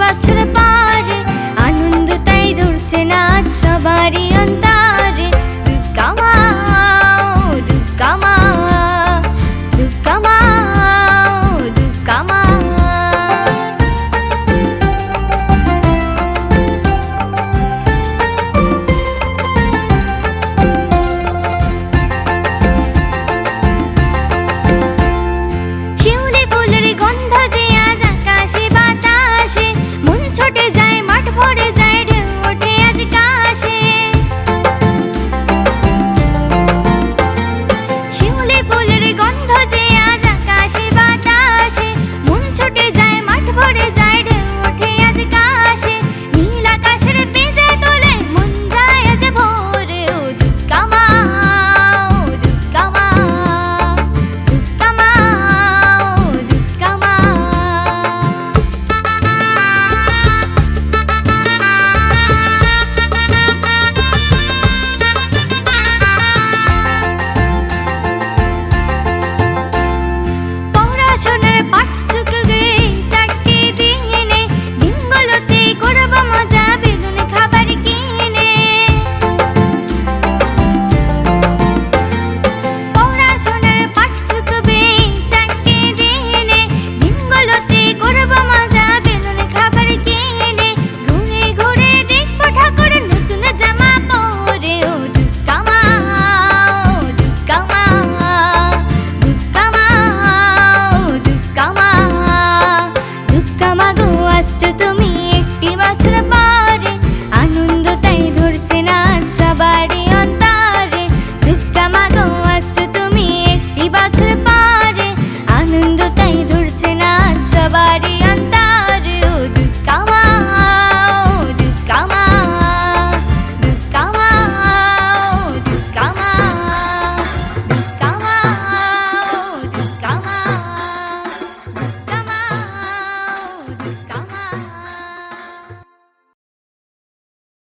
বছর পারে, আনন্দ তাই ধরছে না সবারই অন্তরে। দুর্গা মা, দুর্গা মা, দুর্গা মা, দুর্গা মা। শিউলি ফুলের গন্ধ যে আজ আকাশে বাতাসে, মন ছুটে যায়, মাঠ ভরে যায়, ঢেউ ওঠে আজ কাশে। শিউলি ফুলের গন্ধ যে আজ আকাশে বাতাসে, মন ছুটে যায়, মাঠ ভরে যায়, ঢেউ ওঠে আজ কাশে। নীল আকাশের পেঁজে তোলে মন যায় আজ ভোরে। ও দুর্গা মা, ও দুর্গা মা, দুর্গা মা, ও দুর্গা মা। পড়াশোনার পাঠ চুকে চারটে দিনে, দিনগুলোতে করব মজা, বেলুন খাবার কিনে। পড়াশোনার পাঠ চুকবে চারটে দিনে, দিনগুলোতে করব মজা, বেলুন খাবার কিনে। ঘুরে ঘুরে দেখব ঠাকুর নতুন জামা পরে। ও দুর্গা মা, ও দুর্গা মা, দুর্গা মা, ও দুর্গা মা। দুর্গা মা গো, আসছো তুমি একটি বছর পরে, আনন্দ তাই ধরছে না সবারই অন্তরে। দুর্গা মা গো, আসছো তুমি একটি বছর পরে, আনন্দ তাই ধরছে না সবারই অন্তরে। ও দুর্গা মা, ও দুর্গা মা, দুর্গা মা, ও দুর্গা মা, দুর্গা মা, ও দুর্গা মা, দুর্গা মা, ও দুর্গা মা।